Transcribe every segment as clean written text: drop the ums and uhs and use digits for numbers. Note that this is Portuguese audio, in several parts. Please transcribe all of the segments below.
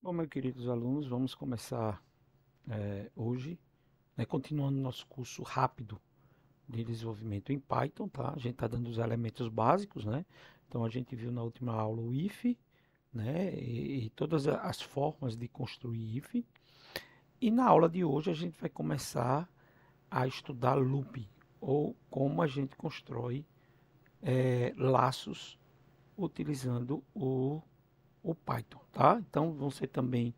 Bom, meus queridos alunos, vamos começar hoje, continuando nosso curso rápido de desenvolvimento em Python, tá? A gente está dando os elementos básicos, né? Então a gente viu na última aula o if, né? E todas as formas de construir if. E na aula de hoje a gente vai começar a estudar loop, ou como a gente constrói laços utilizando o Python, tá? Então vão ser também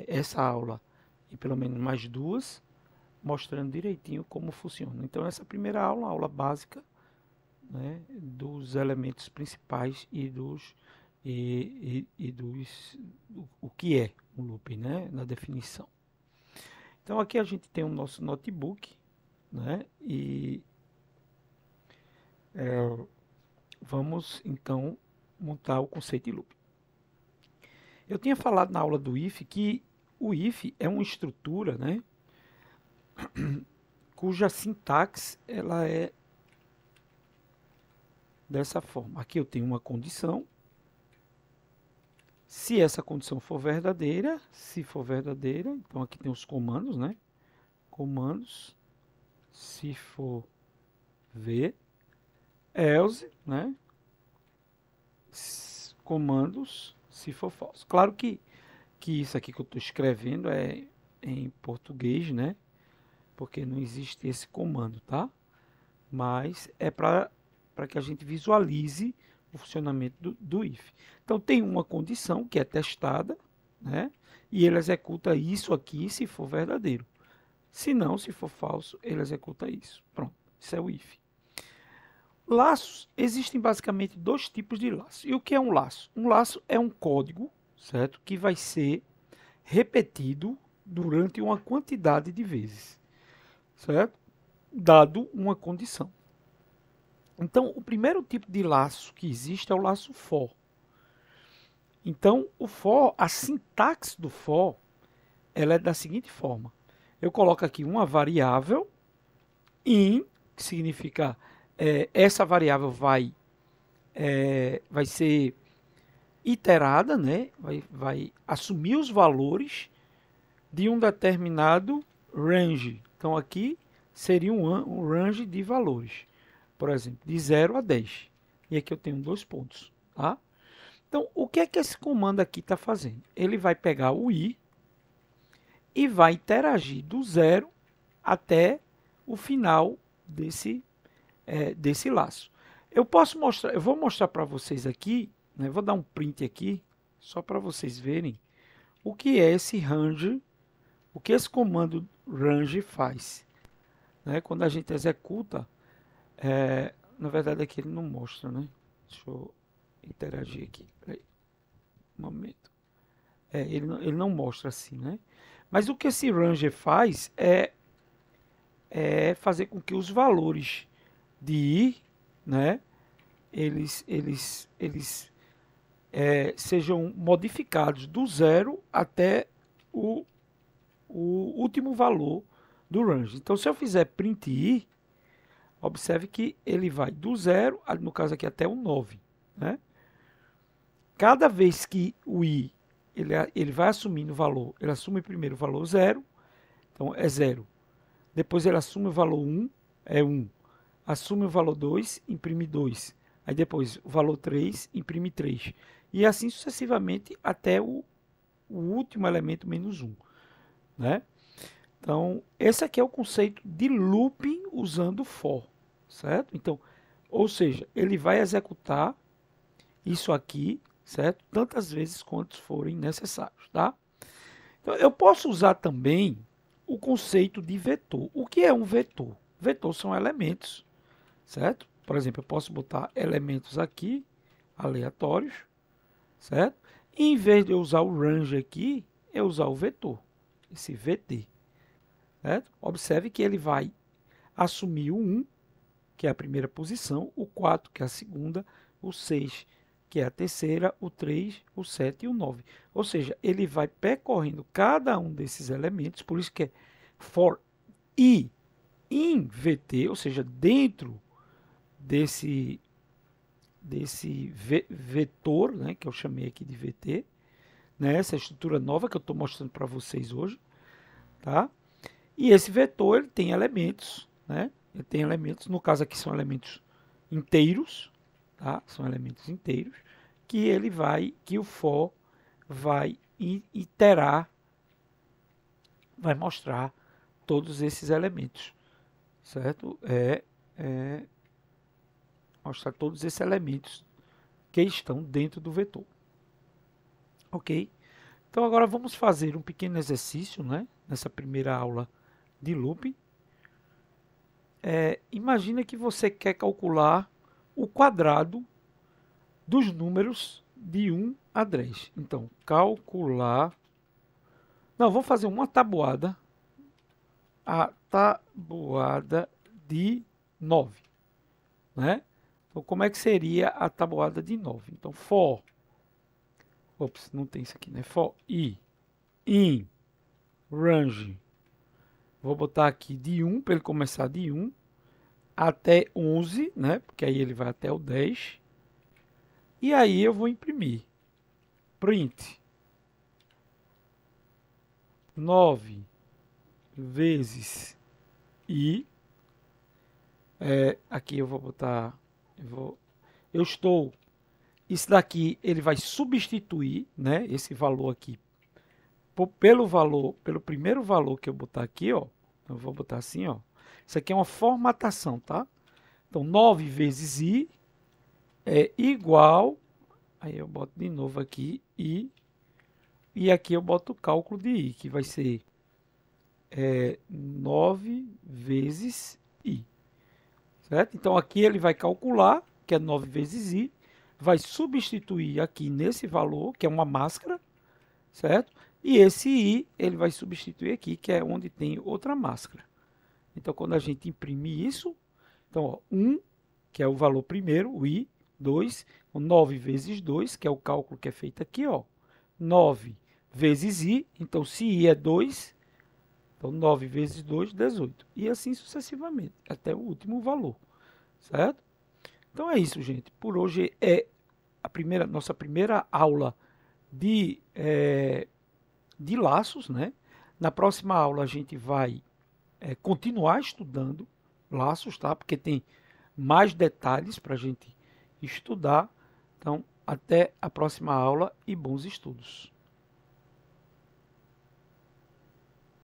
essa aula e pelo menos mais duas, mostrando direitinho como funciona. Então, essa primeira aula, a aula básica, né, dos elementos principais e dos o que é um loop, né, na definição. Então, aqui a gente tem o nosso notebook, né, e vamos então montar o conceito de loop. Eu tinha falado na aula do if que o if é uma estrutura, né, cuja sintaxe ela é dessa forma. Aqui eu tenho uma condição. Se essa condição for verdadeira, então aqui tem os comandos, né? Comandos, se for v, else, né? Comandos, se for false. Claro que isso aqui que eu estou escrevendo é em português, né? Porque não existe esse comando, tá? Mas é para que a gente visualize o funcionamento do if. Então tem uma condição que é testada, né? E ele executa isso aqui se for verdadeiro. Se não, se for falso, ele executa isso. Pronto, isso é o if. Laços, existem basicamente dois tipos de laço. E o que é um laço? Um laço é um código, certo? Que vai ser repetido durante uma quantidade de vezes, certo? Dado uma condição. Então, o primeiro tipo de laço que existe é o laço for. Então, o for, a sintaxe do for, ela é da seguinte forma. Eu coloco aqui uma variável in, que significa essa variável vai ser iterada, né? Vai assumir os valores de um determinado range. Então, aqui seria um range de valores. Por exemplo, de 0 a 10. E aqui eu tenho dois pontos, tá? Então, o que é que esse comando aqui está fazendo? Ele vai pegar o i e vai interagir do zero até o final desse laço. Eu vou mostrar para vocês aqui, né, vou dar um print aqui, só para vocês verem o que é esse range, o que esse comando range faz. Né? Quando a gente executa, na verdade aqui ele não mostra, né? Deixa eu interagir aqui. Peraí, um momento. Ele não mostra assim, né? Mas o que esse Ranger faz é fazer com que os valores de i, né? Eles sejam modificados do zero até o, o último valor do range. Então, se eu fizer print i, observe que ele vai do zero, no caso aqui até o 9, né? Cada vez que o i ele vai assumindo o valor, ele assume primeiro o valor 0, então é 0. Depois ele assume o valor 1, é 1. Assume o valor 2, imprime 2. Aí depois o valor 3, imprime 3. E assim sucessivamente até o último elemento menos 1. Né? Então, esse aqui é o conceito de looping usando for. Certo? Então, ou seja, ele vai executar isso aqui, certo? Tantas vezes quantos forem necessários, tá? Então, eu posso usar também o conceito de vetor. O que é um vetor? Vetor são elementos, certo? Por exemplo, eu posso botar elementos aqui, aleatórios, certo? E em vez de eu usar o range aqui, eu usar o vetor, esse VT, certo? Observe que ele vai assumir o 1, que é a primeira posição, o 4, que é a segunda, o 6, que é a terceira, o 3, o 7 e o 9. Ou seja, ele vai percorrendo cada um desses elementos, por isso que é for i in VT, ou seja, dentro desse vetor, né, que eu chamei aqui de VT, né? Essa estrutura nova que eu estou mostrando para vocês hoje, tá? E esse vetor ele tem elementos, né? Ele tem elementos, no caso aqui são elementos inteiros, tá? São elementos inteiros que ele vai, que o for vai iterar, vai mostrar todos esses elementos, certo? Mostrar todos esses elementos que estão dentro do vetor, ok? Então agora vamos fazer um pequeno exercício, né? Nessa primeira aula de looping. Imagina que você quer calcular o quadrado dos números de 1 a 10. Então, calcular... Não, vamos fazer uma tabuada. A tabuada de 9. Né? Então, como é que seria a tabuada de 9? Então, for... Ops, não tem isso aqui, né? For i in range. Vou botar aqui de 1, para ele começar de 1 até 11, né? Porque aí ele vai até o 10. E aí eu vou imprimir. Print 9 vezes i. Aqui eu vou botar... Eu estou... Isso daqui ele vai substituir, né? Esse valor aqui pelo primeiro valor que eu botar aqui, ó. Eu vou botar assim, ó. Isso aqui é uma formatação, tá? Então, 9 vezes i é igual... Aí eu boto de novo aqui i. E aqui eu boto o cálculo de i, que vai ser 9 vezes i. Certo? Então, aqui ele vai calcular, que é 9 vezes i. Vai substituir aqui nesse valor, que é uma máscara. Certo? E esse i, ele vai substituir aqui, que é onde tem outra máscara. Então, quando a gente imprime isso, então, ó, 1, que é o valor primeiro, o i, 2, 9 vezes 2, que é o cálculo que é feito aqui, ó, 9 vezes i, então se i é 2, então 9 vezes 2, 18. E assim sucessivamente, até o último valor, certo? Então é isso, gente. Por hoje é a nossa primeira aula de laços, né? Na próxima aula a gente vai continuar estudando laços, tá? Porque tem mais detalhes para a gente estudar. Então, até a próxima aula e bons estudos.